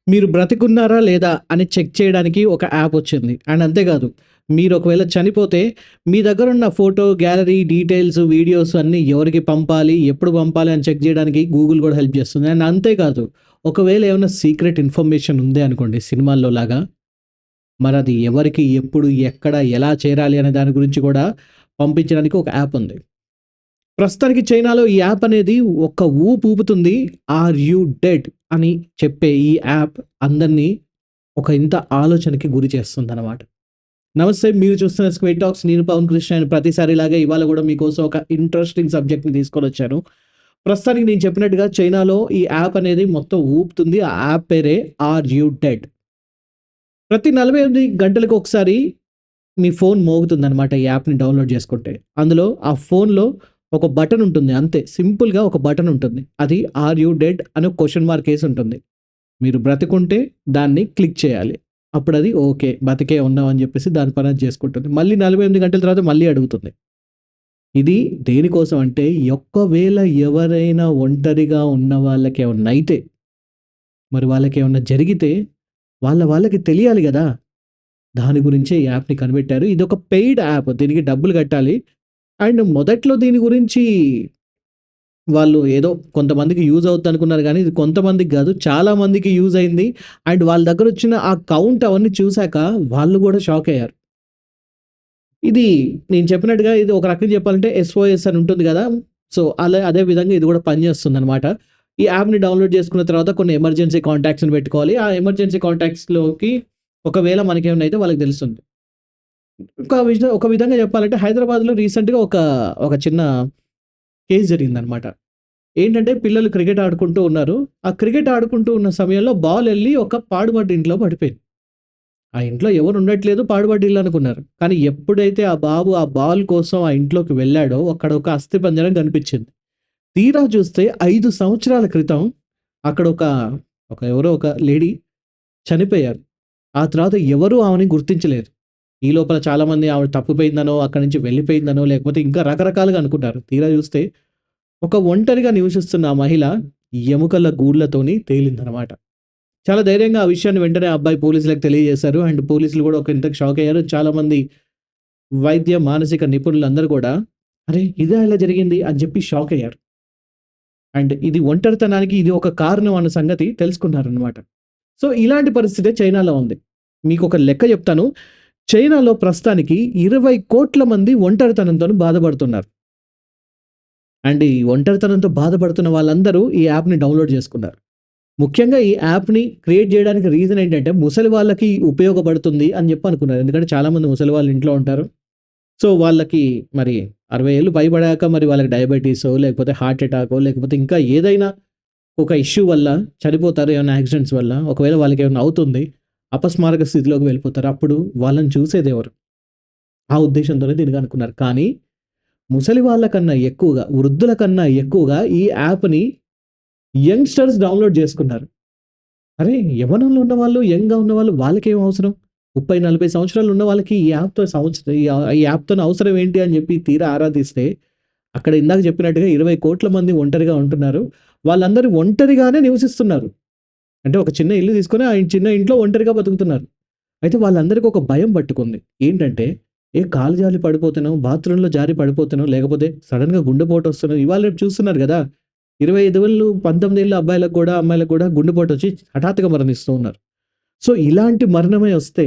మీరు బ్రతికున్నారా లేదా అని చెక్ చేయడానికి ఒక యాప్ వచ్చింది. అండ్ అంతేకాదు, మీరు ఒకవేళ చనిపోతే మీ దగ్గరున్న ఫోటో, గ్యాలరీ, డీటెయిల్స్, వీడియోస్ అన్నీ ఎవరికి పంపాలి, ఎప్పుడు పంపాలి అని చెక్ చేయడానికి గూగుల్ కూడా హెల్ప్ చేస్తుంది. అండ్ అంతేకాదు, ఒకవేళ ఏమైనా సీక్రెట్ ఇన్ఫర్మేషన్ ఉంది అనుకోండి సినిమాల్లో లాగా, మరది ఎవరికి, ఎప్పుడు, ఎక్కడ, ఎలా చేరాలి అనే దాని గురించి కూడా పంపించడానికి ఒక యాప్ ఉంది. ప్రస్తుతానికి చైనాలో ఈ యాప్ అనేది ఒక్క ఊపుతుంది. ఆర్ యూ డెడ్ అని చెప్పే ఈ యాప్ అందరినీ ఒక ఇంత ఆలోచనకి గురి చేస్తుందన్నమాట. నమస్తే, మీరు చూస్తున్న స్క్వేర్ టాక్స్. నేను పవన్ కృష్ణ. ప్రతిసారిలాగా ఇవాళ కూడా మీకోసం ఒక ఇంట్రెస్టింగ్ సబ్జెక్ట్ని తీసుకొని వచ్చాను. ప్రస్తుతానికి నేను చెప్పినట్టుగా చైనాలో ఈ యాప్ అనేది మొత్తం ఊపుతుంది. ఆ యాప్ పేరే ఆర్ యూ డెడ్. ప్రతి 48 గంటలకు ఒకసారి మీ ఫోన్ మోగుతుందనమాట ఈ యాప్ని డౌన్లోడ్ చేసుకుంటే. అందులో ఆ ఫోన్లో ఒక బటన్ ఉంటుంది, అంతే. సింపుల్గా ఒక బటన్ ఉంటుంది. అది ఆర్ యూ డెడ్ అని క్వశ్చన్ మార్క్ వేసి ఉంటుంది. మీరు బ్రతికుంటే దాన్ని క్లిక్ చేయాలి. అప్పుడు అది ఓకే, బతికే ఉన్నాం అని చెప్పేసి దాని పని అది చేసుకుంటుంది. మళ్ళీ 48 గంటల తర్వాత మళ్ళీ అడుగుతుంది. ఇది దేనికోసం అంటే, ఒక్కవేళ ఎవరైనా ఒంటరిగా ఉన్న వాళ్ళకి ఏమన్నా అయితే, మరి వాళ్ళకి ఏమన్నా జరిగితే వాళ్ళకి తెలియాలి గదా! దాని గురించే ఈ యాప్‌ని కనిపెట్టారు. ఇదొక పెయిడ్ యాప్. దీనికి డబ్బులు కట్టాలి. అండ్ మొదట్లో దీని గురించి వాళ్ళు ఏదో కొంతమందికి యూజ్ అవుద్దనుకున్నారు గానీ, ఇది కొంతమందికి గాదు, చాలా మందికి యూజ్ అయింది. అండ్ వాళ్ళ దగ్గరొచ్చిన ఆ కౌంట్ అవన్నీ చూసాక వాళ్ళు గూడా షాకయ్యారు. ఇది నేను చెప్పినట్టుగా ఇది ఒక రకంగా చెప్పాలంటే ఎస్ఓఎస్ అని ఉంటుంది గదా! సో, అదే విధంగా ఇది గూడా పనిచేస్తుందనమాట. ఈ యాప్‌ని డౌన్‌లోడ్ చేసుకున్న తర్వాత కొన్ని ఎమర్జెన్సీ కాంటాక్ట్స్‌ని పెట్టుకోవాలి. ఆ ఎమర్జెన్సీ కాంటాక్ట్స్‌లోకి ఒకవేళ మనకేమన్నా అయితే వాళ్ళకి తెలుస్తుంది. ఒక విధంగా చెప్పాలంటే హైదరాబాద్‌లో రీసెంట్‌గా ఒక చిన్న కేస్ జరిగిందనమాట. ఏంటంటే పిల్లలు క్రికెట్ ఆడుకుంటూ ఉన్నారు. ఆ క్రికెట్ ఆడుకుంటూ ఉన్న సమయంలో బాలెళ్లి ఒక పాడుబడ్డ ఇంట్లో పడిపోయింది. ఆ ఇంట్లో ఎవరు ఉండట్లేదు, పాడుబడ్డ ఇల్లు అనుకున్నారు. కానీ ఎప్పుడైతే ఆ బాబు ఆ బాల్ కోసం ఆ ఇంట్లోకి వెళ్ళాడో అక్కడ ఒక అస్థిపంజరం కనిపించింది. తీరా చూస్తే 5 సంవత్సరాల క్రితం అక్కడ ఎవరో ఒక లేడీ చనిపోయారు. ఆ తర్వాత ఎవరు ఆమెని గుర్తించలేదు. ఈ లోపల చాలామంది ఆవిడ తప్పిపోయిందనో, అక్కడి నుంచి వెళ్ళిపోయిందనో, లేకపోతే ఇంకా రకరకాలుగా అనుకున్నారు. తీరా చూస్తే ఒక ఒంటరిగా నివసిస్తున్న ఆ మహిళ ఎముకల గూడ్లతోని తేలిందనమాట. చాలా ధైర్యంగా ఆ విషయాన్ని వెంటనే ఆ అబ్బాయి పోలీసులకు తెలియజేశారు. అండ్ పోలీసులు గూడా ఒక ఇంతకు షాక్ అయ్యారు. చాలామంది వైద్య, మానసిక నిపుణులందరూ గూడా అరే! ఇదా ఇలా జరిగింది అని చెప్పి షాక్ అయ్యారు. అండ్ ఇది ఒంటరితనానికి ఇది ఒక కారణం అన్న సంగతి తెలుసుకున్నారనమాట. సో, ఇలాంటి పరిస్థితే చైనాలో ఉంది. మీకొక లెక్క చెప్తాను. చైనాలో ప్రస్తుతానికి 20,00,00,000 మంది ఒంటరితనంతోని బాధపడుతున్నారు. అండ్ ఈ ఒంటరితనంతో బాధపడుతున్న వాళ్ళందరూ ఈ యాప్‌ని డౌన్‌లోడ్ చేసుకున్నారు. ముఖ్యంగా ఈ యాప్‌ని క్రియేట్ చేయడానికి రీజన్ ఏంటంటే, ముసలి వాళ్ళకి ఉపయోగపడుతుంది అని చెప్పి అనుకున్నారు. ఎందుకంటే చాలామంది ముసలి వాళ్ళు ఇంట్లో ఉంటారు. సో, వాళ్ళకి మరి 60 ఏళ్ళు పైబడాక మరి వాళ్ళకి డయాబెటిసో, లేకపోతే హార్ట్ అటాకో, లేకపోతే ఇంకా ఏదైనా ఒక ఇష్యూ వల్ల చనిపోతారు. ఏమైనా యాక్సిడెంట్స్ వల్ల. ఒకవేళ వాళ్ళకేమైనా అవుతుంది. అపస్మారక స్థితిలోకి వెళ్ళిపోతారు. అప్పుడు వాళ్ళని చూసేదెవరు? ఆ ఉద్దేశంతోనే దీన్ని కనుక్కున్నారు. కానీ ముసలి వాళ్ళ కన్నా ఎక్కువగా, వృద్ధుల కన్నా ఎక్కువగా ఈ యాప్‌ని యంగ్‌స్టర్స్ డౌన్‌లోడ్ చేసుకున్నారు. అరే! యవ్వనంలో ఉన్నవాళ్ళు, యంగ్‌గా ఉన్నవాళ్ళు వాళ్ళకేం అవసరం? 30, 40 సంవత్సరాలు ఉన్న వాళ్ళకి ఈ యాప్‌తోని అవసరం ఏంటి అని చెప్పి తీరా ఆరా తీస్తే, అక్కడ ఇందాక చెప్పినట్టుగా 20,00,00,000 మంది ఒంటరిగా ఉంటున్నారు. వాళ్ళందరూ ఒంటరిగానే నివసిస్తున్నారు. అంటే ఒక చిన్న ఇల్లు తీసుకొని ఆ చిన్న ఇంట్లో ఒంటరిగా బతుకుతున్నారు. అయితే వాళ్ళందరికీ ఒక భయం పట్టుకుంది. ఏంటంటే, కాలు జారి పడిపోతానో, బాత్రూమ్‌లో జారి పడిపోతానో, లేకపోతే సడెన్‌గా గుండెపోటొస్తనో ఇవాళ రేపు చూస్తున్నారు గదా! 25 ఏళ్ళు, 19 ఏళ్ల అబ్బాయిలకు గూడా, అమ్మాయిలకు గూడా గుండెపోటొచ్చి హఠాత్తుగా మరణిస్తూ ఉన్నారు. సో, ఇలాంటి మరణమే వస్తే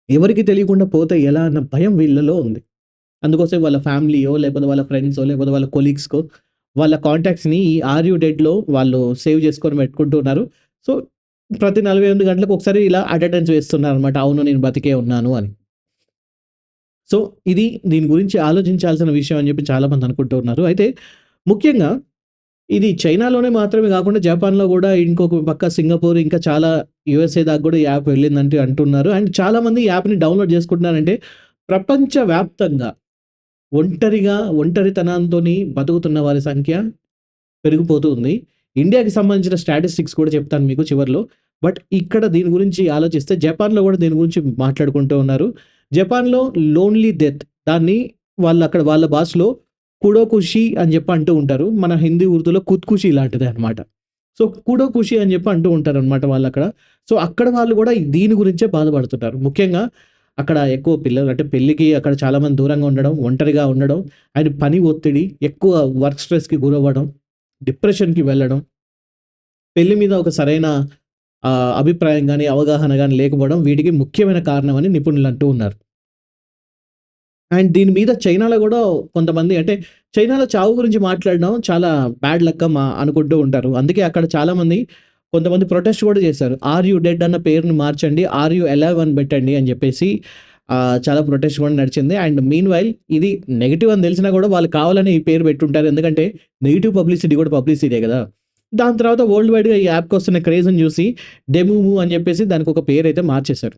ఎవరికీ తెలియకుండా పోతే ఎలా అన్న భయం వీళ్ళలో ఉంది. అందుకోసం వాళ్ళ ఫ్యామిలీయో, లేకపోతే వాళ్ళ ఫ్రెండ్సో, లేకపోతే వాళ్ళ కొలీగ్స్‌కో వాళ్ళ కాంటాక్ట్స్‌ని ఈ ఆర్ యూ డెడ్‌లో వాళ్ళు సేవ్ చేసుకొని పెట్టుకుంటూ ఉన్నారు. సో, ప్రతి 48 గంటలకు ఒకసారి ఇలా అటెండెన్స్ వేస్తున్నారనమాట. అవును, నేను బతికే ఉన్నాను అని. సో, ఇది దీని గురించి ఆలోచించాల్సిన విషయం అని చెప్పి చాలామంది అనుకుంటూ ఉన్నారు. అయితే ముఖ్యంగా ఇది చైనాలోనే మాత్రమే కాకుండా జపాన్‌లో గూడా, ఇంకొక పక్క సింగపూర్, ఇంకా చాలా యూఎస్ఏ దాకా గూడా ఈ యాప్ వెళ్ళిందంటూ అంటున్నారు. అండ్ చాలామంది ఈ యాప్‌ని డౌన్‌లోడ్ చేసుకుంటున్నారంటే ప్రపంచవ్యాప్తంగా ఒంటరితనంతోని బతుకుతున్న వారి సంఖ్య పెరిగిపోతూ ఉంది. ఇండియాకి సంబంధించిన స్టాటిస్టిక్స్ కూడా చెప్తాను మీకు చివర్లో. బట్ ఇక్కడ దీని గురించి ఆలోచిస్తే జపాన్‌లో గూడా దీని గురించి మాట్లాడుకుంటూ ఉన్నారు. జపాన్‌లో లోన్లీ డెత్ దాన్ని వాళ్ళక్కడ వాళ్ళ భాషలో కుడోకుషి అని చెప్పి అంటూ ఉంటారు. మన హిందీ, ఉర్దూలో ఖుద్‌కుషి లాంటిదే అన్నమాట. సో, కుడో ఖుషి అని చెప్పి అంటూ ఉంటారనమాట వాళ్ళక్కడ. సో, అక్కడ వాళ్ళు గూడా దీని గురించే బాధపడుతుంటారు. ముఖ్యంగా అక్కడ ఎక్కువ పిల్లలు అంటే పెళ్ళికి అక్కడ చాలామంది దూరంగా ఉండడం, ఒంటరిగా ఉండడం, అండ్ పని ఒత్తిడి, ఎక్కువ వర్క్ స్ట్రెస్‌కి గురవ్వడం, డిప్రెషన్‌కి వెళ్ళడం, పెళ్లి మీద ఒక సరైన అభిప్రాయం గాని, అవగాహన గాని లేకపోవడం వీటికి ముఖ్యమైన కారణం అని నిపుణులు అంటూ ఉన్నారు. అండ్ దీని మీద చైనాలో గూడా కొంతమంది అంటే చైనాలో చావు గురించి మాట్లాడడం చాలా బ్యాడ్ లక్ అనుకుంటూ ఉంటారు. అందుకే అక్కడ చాలామంది కొంతమంది ప్రొటెస్ట్ గూడా చేశారు. 'ఆర్ యూ డెడ్' అన్న పేరుని మార్చండి. 'ఆర్ యూ అలైవ్' అని పెట్టండి అని జెప్పేసి చాలా ప్రొటెస్ట్ గూడా నడిచింది. అండ్ మీన్‌వైల్ ఇది నెగెటివ్ అని తెలిసినా గూడా వాళ్ళు కావాలని ఈ పేరు పెట్టుంటారు. ఎందుకంటే నెగెటివ్ పబ్లిసిటీ గూడా పబ్లిసిటీయే గదా! దాని తర్వాత వరల్డ్ వైడ్‌గా ఈ యాప్‌కొస్తున్న క్రేజ్‌ని జూసి 'డెముము' అని జెప్పేసి దానికొక పేరైతే మార్చేశారు.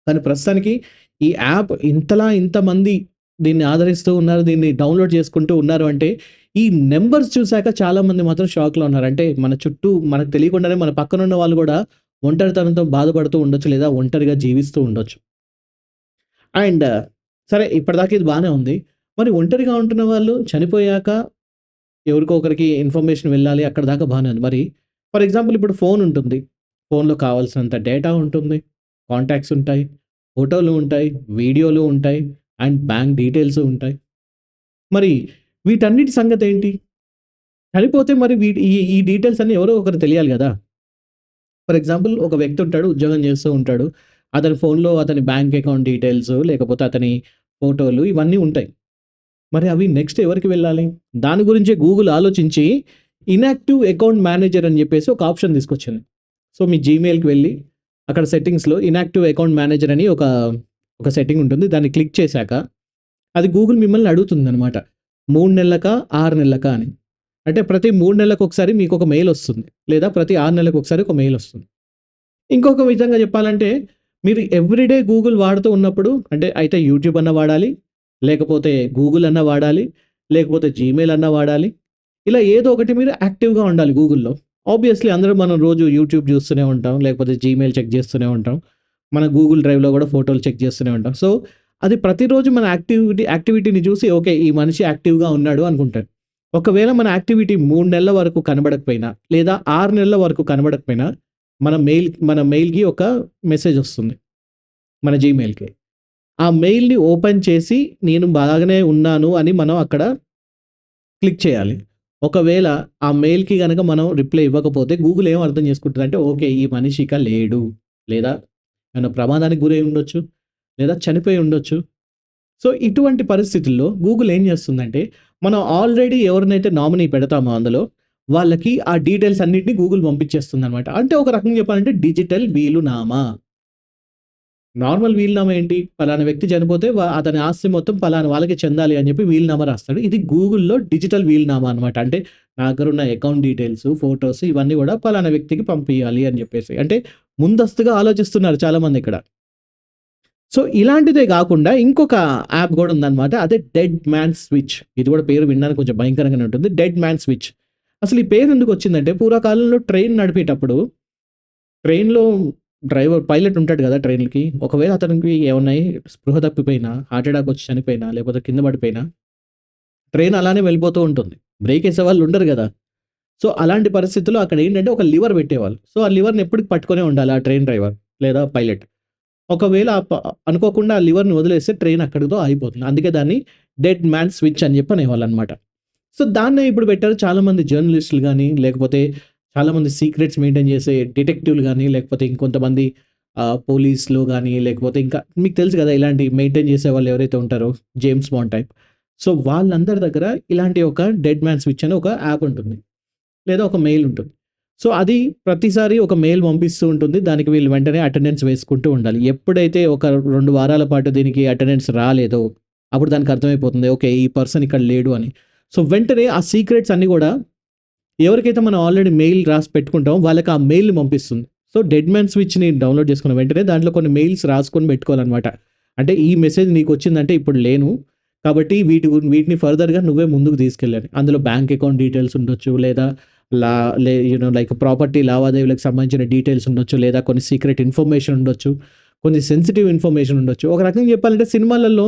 కానీ ప్రస్తుతానికి ఈ యాప్ ఇంతమంది దీన్ని ఆదరిస్తూ ఉన్నారు. దీన్ని డౌన్‌లోడ్ చేసుకుంటూ ఉన్నారు అంటే, ఈ నంబర్స్ చూసాక చాలామంది మాత్రం షాక్‌లో ఉన్నారు. అంటే మన చుట్టూ మనకు తెలియకుండానే మన పక్కనున్న వాళ్ళు గూడా ఒంటరితనంతో బాధపడుతూ ఉండొచ్చు. లేదా ఒంటరిగా జీవిస్తూ ఉండొచ్చు. అండ్ సరే ఇప్పటిదాకా ఇది బానే ఉంది. మరి ఒంటరిగా ఉంటున్న వాళ్ళు చనిపోయాక ఎవరికో ఒకరికి ఇన్ఫర్మేషన్ వెళ్ళాలి. అక్కడి దాకా బానే ఉంది. మరి ఫర్ ఎగ్జాంపుల్ ఇప్పుడు ఫోన్ ఉంటుంది. ఫోన్‌లో కావాల్సినంత డేటా ఉంటుంది. కాంటాక్ట్స్ ఉంటాయి. ఫోటోలు ఉంటాయి. వీడియోలు ఉంటాయి. అండ్ బ్యాంక్ డీటెయిల్స్ ఉంటాయి. మరి వీటన్నిటి సంగతేంటి? చనిపోతే మరి ఈ డీటెయిల్స్ అన్నీ ఎవరో ఒకరికి తెలియాలి గదా! ఫర్ ఎగ్జాంపుల్ ఒక వ్యక్తి ఉంటాడు. ఉద్యోగం చేస్తూ ఉంటాడు. అతని ఫోన్‌లో అతని బ్యాంక్ అకౌంట్ డీటెయిల్స్ లేకపోతే అతని ఫోటోలు ఇవన్నీ ఉంటాయి. మరి అవి నెక్స్ట్ ఎవరికి వెళ్ళాలి? దాని గురించే గూగుల్ ఆలోచించి ఇనాక్టివ్ అకౌంట్ మేనేజర్ అని జెప్పేసి ఒక ఆప్షన్ తీసుకొచ్చింది. సో, మీ జీమెయిల్‌కి వెళ్ళి అక్కడ సెట్టింగ్స్‌లో ఇనాక్టివ్ అకౌంట్ మేనేజర్ అని ఒక సెట్టింగ్ ఉంటుంది. దాన్ని క్లిక్ చేశాక అది గూగుల్ మిమ్మల్ని అడుగుతుందనమాట. 3 నెలలకా? 6 నెలలకా అని. అంటే ప్రతి 3 నెలలకొకసారి మీకొక మెయిల్ ఒస్తుంది. లేదా ప్రతి 6 నెలలకొకసారి ఒక మెయిల్ ఒస్తుంది. ఇంకొక విధంగా చెప్పాలంటే మీరు ఎవ్రీడే గూగుల్ వాడుతూ ఉన్నప్పుడు అంటే అయితే యూట్యూబ్ అన్నా వాడాలి, లేకపోతే గూగుల్ అన్నా వాడాలి, లేకపోతే జీమెయిల్ అన్నా వాడాలి. ఇలా ఏదో ఒకటి మీరు యాక్టివ్‌గా ఉండాలి గూగుల్‌లో. ఆబ్వియస్‌లీ అందరూ మనం రోజు యూట్యూబ్ చూస్తూనే ఉంటాం. లేకపోతే జీమెయిల్ చెక్ చేస్తూనే ఉంటాం. మన గూగుల్ డ్రైవ్‌లో కూడా ఫోటోలు చెక్ చేస్తూనే ఉంటాం. సో, అది ప్రతిరోజు మన యాక్టివిటీని చూసి ఓకే. ఈ మనిషి యాక్టివ్‌గా ఉన్నాడు అనుకుంటారు. ఒకవేళ మన యాక్టివిటీ 3 నెలల వరకు కనబడకపోయినా, లేదా 6 నెలల వరకు కనబడకపోయినా, మన మెయిల్‌కి ఒక మెసేజ్ వస్తుంది. మన జీమెయిల్‌కి. ఆ మెయిల్‌ని ఓపెన్ చేసి నేను బాగానే ఉన్నాను అని మనం అక్కడ క్లిక్ చేయాలి. ఒకవేళ ఆ మెయిల్‌కి గనక మనం రిప్లై ఇవ్వకపోతే గూగుల్ ఏం అర్థం చేసుకుంటదంటే, ఓకే. ఈ మనిషి ఇక లేడు. లేదా ఏమైనా ప్రమాదానికి గురై ఉండొచ్చు. లేదా చనిపోయి ఉండొచ్చు. సో, ఇటువంటి పరిస్థితుల్లో గూగుల్ ఏం చేస్తుందంటే, మనం ఆల్రెడీ ఎవరినైతే నామినీ పెడతామో అందులో, వాళ్ళకి ఆ డీటెయిల్స్ అన్నిటిని గూగుల్ పంపించేస్తుందనమాట. అంటే ఒక రకంగా చెప్పాలంటే డిజిటల్ వీలునామా. నార్మల్ వీలునామా ఏంటి? పలానా వ్యక్తి చనిపోతే అతని ఆస్తి మొత్తం పలానా వాళ్ళకి చెందాలి అని చెప్పి వీలునామా రాస్తాడు. ఇది గూగుల్‌లో డిజిటల్ వీలునామా అనమాట. అంటే నా దగ్గరున్న అకౌంట్ డీటెయిల్స్, ఫోటోస్ ఇవన్నీ గూడా పలానా వ్యక్తికి పంపియాలి అని జెప్పేసి. అంటే ముందస్తుగా ఆలోచిస్తున్నారు చాలామందిక్కడ. సో, ఇలాంటిదే గాకుండా ఇంకొక యాప్ గూడా ఉందనమాట. అదే డెడ్ మ్యాన్ స్విచ్. ఇది గూడా పేరు వినడానికి కొంచెం భయంకరంగానే ఉంటుంది. Dead man switch. అసలు ఈ పేరు ఎందుకొచ్చిందంటే పూర్వకాలంలో ట్రైన్ నడిపేటప్పుడు ట్రైన్‌లో పైలట్ ఉంటాడు గదా! ట్రైన్‌కి. ఒకవేళ అతనికి ఏమన్నా స్పృహ తప్పిపోయినా, హార్ట్ అటాక్ వచ్చి చనిపోయినా, లేకపోతే కింద పడిపోయినా, ట్రైన్ అలానే వెళ్ళిపోతూ ఉంటుంది. బ్రేక్ ఏసేవాళ్ళు ఉండరు గదా! సో, అలాంటి పరిస్థితుల్లో అక్కడేంటంటే ఒక లివర్ పెట్టేవాళ్ళు. సో, ఆ లివర్‌ని ఎప్పటికి పట్టుకొనే ఉండాలి ఆ ట్రైన్ డ్రైవర్ లేదా పైలట్. ఒకవేళ అనుకోకుండా ఆ లివర్‌ని వదిలేస్తే ట్రైన్ అక్కడితో ఆగిపోతుంది. అందుకే దాన్ని డెడ్ మ్యాన్ స్విచ్ అని చెప్పి అనేవాళ్ళనమాట. సో, దాన్నే ఇప్పుడు పెట్టారు చాలామంది జర్నలిస్టులు గాని, లేకపోతే చాలామంది సీక్రెట్స్ మెయింటైన్ చేసే డిటెక్టివ్‌లు గాని, లేకపోతే ఇంకొంతమంది పోలీస్‌లు గాని, లేకపోతే ఇంకా మీకు తెలుసు గదా! ఇలాంటి మెయింటైన్ చేసేవాళ్ళు ఎవరైతే ఉంటారో జేమ్స్ బాండ్ టైప్. సో, వాళ్ళందరి దగ్గర ఇలాంటి ఒక డెడ్ మ్యాన్ స్విచ్ అని ఒక యాప్ ఉంటుంది. లేదా ఒక మెయిల్ ఉంటుంది. సో, అది ప్రతిసారి ఒక మెయిల్ పంపిస్తూ ఉంటుంది. దానికి వీళ్ళు వెంటనే అటెండెన్స్ వేసుకుంటూ ఉండాలి. ఎప్పుడైతే ఒక 2 వారాల పాటు దీనికి అటెండెన్స్ రాలేదో, అప్పుడు దానికి అర్థమైపోతుంది. ఓకే. ఈ పర్సన్ ఇక్కడ లేడు అని. సో, వెంటనే ఆ సీక్రెట్స్ అన్నీ గూడా ఎవరికైతే మనం ఆల్రెడీ మెయిల్ రాసి పెట్టుకుంటామో వాళ్ళకి ఆ మెయిల్‌ని పంపిస్తుంది. సో, డెడ్ మ్యాన్ స్విచ్‌ని డౌన్‌లోడ్ చేసుకున్న వెంటనే దాంట్లో కొన్ని మెయిల్స్ రాసుకొని పెట్టుకోవాలనమాట. అంటే ఈ మెసేజ్ నీకొచ్చిందంటే ఇప్పుడు లేను. కాబట్టి వీటిని ఫర్దర్‌గా నువ్వే ముందుకు తీసుకెళ్ళాలి. అందులో బ్యాంక్ అకౌంట్ డీటెయిల్స్ ఉండొచ్చు. లేదా లా లే యూ నో లైక్ ప్రాపర్టీ లావాదేవీలకు సంబంధించిన డీటెయిల్స్ ఉండొచ్చు. లేదా కొన్ని సీక్రెట్ ఇన్ఫర్మేషన్ ఉండొచ్చు. కొన్ని సెన్సిటివ్ ఇన్ఫర్మేషన్ ఉండొచ్చు. ఒక రకంగా చెప్పాలంటే సినిమాలలో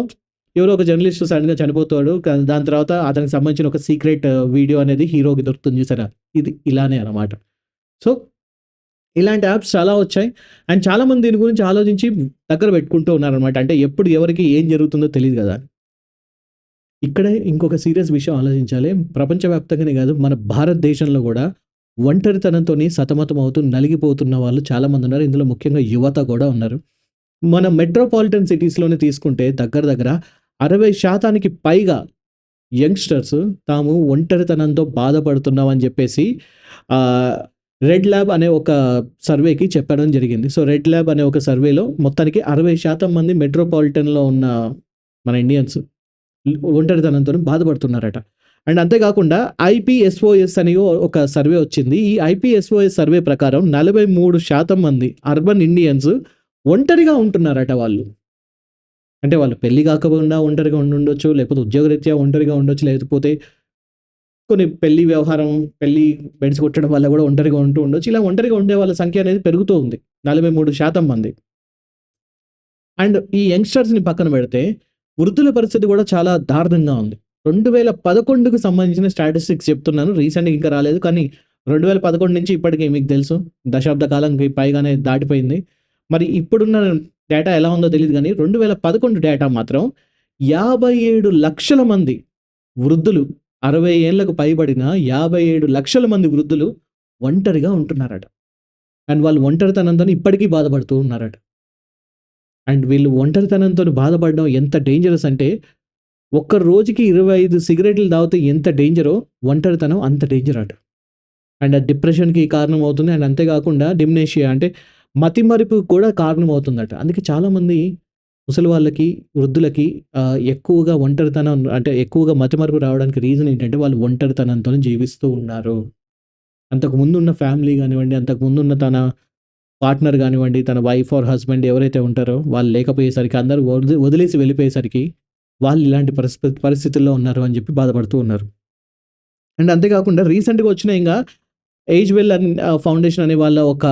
ఎవరో ఒక జర్నలిస్ట్ సడన్‌గా చనిపోతాడు. దాని తర్వాత అతనికి సంబంధించిన ఒక సీక్రెట్ వీడియో అనేది హీరోకి దొరుకుతుంది చూసారా? ఇది ఇలానే అన్నమాట. సో, ఇలాంటి యాప్స్ చాలా వచ్చాయి. అండ్ చాలామంది దీని గురించి ఆలోచించి దగ్గర పెట్టుకుంటూ ఉన్నారనమాట. అంటే ఎప్పుడు ఎవరికి ఏం జరుగుతుందో తెలీదు గదా! ఇక్కడే ఇంకొక సీరియస్ విషయం ఆలోచించాలి. ప్రపంచవ్యాప్తంగానే గాదు, మన భారతదేశంలో గూడా ఒంటరితనంతోని సతమతమవుతూ నలిగిపోతున్న వాళ్ళు చాలామందున్నారు. ఇందులో ముఖ్యంగా యువత గూడా ఉన్నారు. మన మెట్రోపాలిటన్ సిటీస్‌లోనే తీసుకుంటే దగ్గర దగ్గర 60% పైగా యంగ్‌స్టర్స్ తాము ఒంటరితనంతో బాధపడుతున్నామని జెప్పేసి ఆహ్, రెడ్ ల్యాబ్ అనే ఒక సర్వేకి చెప్పడం జరిగింది. సో, రెడ్ ల్యాబ్ అనే ఒక సర్వేలో మొత్తానికి 60% మంది మెట్రోపాలిటన్‌లో ఉన్న మన ఇండియన్స్ ఒంటరితనంతోని బాధపడుతున్నారట. అండ్ అంతే గాకుండా ఐపీఎస్ఓఎస్ అని ఒక సర్వే వచ్చింది. ఈ ఐపీఎస్ఓఎస్ సర్వే ప్రకారం 43% మంది అర్బన్ ఇండియన్స్ ఒంటరిగా ఉంటున్నారట వాళ్ళు. అంటే వాళ్ళు పెళ్లి కాకుండా ఒంటరిగా ఉండుండొచ్చు. లేకపోతే ఉద్యోగరీత్యా ఒంటరిగా ఉండొచ్చు. లేకపోతే కొన్ని పెళ్లి వ్యవహారం, పెళ్లి బెడిసి కొట్టడం వల్ల గూడా ఒంటరిగా ఉంటూ ఉండొచ్చు. ఇలా ఒంటరిగా ఉండే వాళ్ళ సంఖ్య అనేది పెరుగుతూ ఉంది. 43% మంది. అండ్ ఈ యంగ్‌స్టర్స్‌ని పక్కన పెడితే వృద్ధుల పరిస్థితి గూడా చాలా దారుణంగా ఉంది. 2011కు సంబంధించిన స్టాటిస్టిక్స్ చెప్తున్నాను. రీసెంట్‌గా ఇంకా రాలేదు. కానీ 2011 నుంచి ఇప్పటికి మీకు తెలుసు. దశాబ్ద కాలంకి పైగానే దాటిపోయింది. మరి ఇప్పుడున్న డేటా ఎలా ఉందో తెలీదు గానీ 2011 డేటా మాత్రం 57,00,000 మంది వృద్ధులు 60 ఏళ్లకు పైబడిన 57,00,000 మంది వృద్ధులు ఒంటరిగా ఉంటున్నారట. అండ్ వాళ్ళు ఒంటరితనంతోని ఇప్పటికీ బాధపడుతూ ఉన్నారట. అండ్ వీళ్ళు ఒంటరితనంతోని బాధపడడం ఎంత డేంజరస్ అంటే, ఒక్క రోజుకి 25 సిగరెట్లు తాగితే ఎంత డేంజరో ఒంటరితనం అంత డేంజర్ అట. అండ్ అది డిప్రెషన్‌కి కారణం అవుతుంది. అండ్ అంతే కాకుండా డిమ్నేషియా అంటే మతిమరుపుకి కూడా కారణం అవుతుందట. అందుకే చాలామంది ముసలి వాళ్ళకి, వృద్ధులకి ఎక్కువగా ఒంటరితనం అంటే ఎక్కువగా మతిమరుపు రావడానికి రీజన్ ఏంటంటే వాళ్ళు ఒంటరితనంతోనే జీవిస్తూ ఉన్నారు. అంతకుముందున్న ఫ్యామిలీ గానివ్వండి, అంతకుముందున్న తన పార్ట్నర్ గానివ్వండి, తన వైఫ్ ఆర్ హస్బెండ్ ఎవరైతే ఉంటారో వాళ్ళు లేకపోయేసరికి అందరూ వదిలేసి వెళ్ళిపోయేసరికి వాళ్ళు ఇలాంటి పరిస్థితుల్లో ఉన్నారు అని చెప్పి బాధపడుతూ ఉన్నారు. అండ్ అంతేకాకుండా రీసెంట్‌గా వచ్చిన ఇంగా ఏజ్ వెల్ ఫౌండేషన్ అనే వాళ్ళ ఒక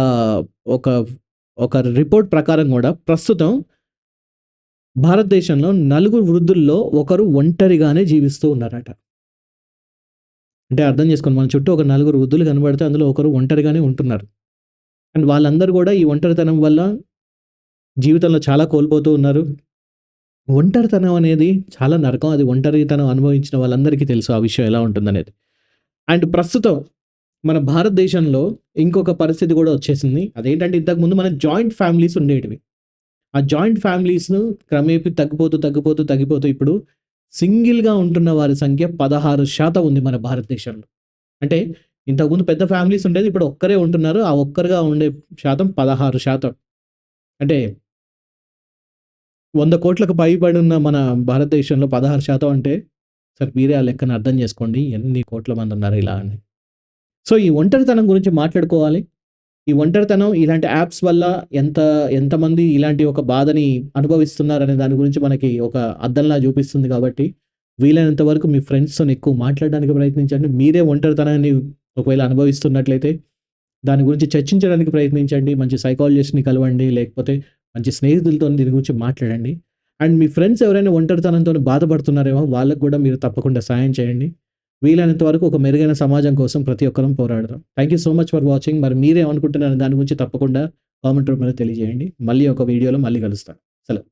ఒక రిపోర్ట్ ప్రకారం గూడా ప్రస్తుతం భారతదేశంలో నలుగురు వృద్ధుల్లో ఒకరు ఒంటరిగానే జీవిస్తూ ఉన్నారట. అంటే అర్థం చేసుకోండి, మన చుట్టూ ఒక నలుగురు వృద్ధులు కనబడితే అందులో ఒకరు ఒంటరిగానే ఉంటున్నారు. అండ్ వాళ్ళందరూ గూడా ఈ ఒంటరితనం వల్ల జీవితంలో చాలా కోల్పోతూ ఉన్నారు. ఒంటరితనం అనేది చాలా నరకం. అది ఒంటరితనం అనుభవించిన వాళ్ళందరికీ తెలుసు ఆ విషయం ఎలా ఉంటుందనేది. అండ్ ప్రస్తుతం మన భారతదేశంలో ఇంకొక పరిస్థితి గూడా వచ్చేసింది. అదేంటంటే ఇంతకుముందు మన జాయింట్ ఫ్యామిలీస్ ఉండేటివి. ఆ జాయింట్ ఫ్యామిలీస్‌ను క్రమేపీ తగ్గిపోతూ ఇప్పుడు సింగిల్‌గా ఉంటున్న వారి సంఖ్య 16% ఉంది మన భారతదేశంలో. అంటే ఇంతకుముందు పెద్ద ఫ్యామిలీస్ ఉండేది. ఇప్పుడు ఒక్కరే ఉంటున్నారు. ఆ ఒక్కరుగా ఉండే శాతం 16%. అంటే 100,00,00,000కు పైబడున్న మన భారతదేశంలో 16% అంటే సరే మీరే ఆ లెక్కన అర్థం చేసుకోండి. ఎన్ని కోట్ల మంది ఉన్నారు ఇలా అని. సో, ఈ ఒంటరితనం గురించి మాట్లాడుకోవాలి. ఈ ఒంటరితనం ఇలాంటి యాప్స్ వల్ల ఎంత ఎంతమంది ఇలాంటి ఒక బాధని అనుభవిస్తున్నారనే దాని గురించి మనకి ఒక అద్దంలా చూపిస్తుంది కాబట్టి, వీలైనంత వరకు మీ ఫ్రెండ్స్‌తోని ఎక్కువ మాట్లాడడానికి ప్రయత్నించండి. మీరే ఒంటరితనాన్ని ఒకవేళ అనుభవిస్తున్నట్లయితే దాని గురించి చర్చించడానికి ప్రయత్నించండి. మంచి సైకాలజిస్ట్‌ని కలవండి. లేకపోతే మంచి స్నేహితులతోని దీని గురించి మాట్లాడండి. అండ్ మీ ఫ్రెండ్స్ ఎవరైనా ఒంటరితనంతోని బాధపడుతున్నారేమో వాళ్ళకి గూడా మీరు తప్పకుండా సాయం చేయండి. వీలైనంత వరకు ఒక మెరుగైన సమాజం కోసం ప్రతి ఒక్కరం పోరాడదాం. Thank you so much for watching. మరి మీరేమనుకుంటున్నారో దాని గురించి తప్పకుండా కామెంట్ రూపంలో తెలియజేయండి. మళ్ళీ ఒక వీడియోలో మళ్ళీ కలుస్తాను. సెలవు.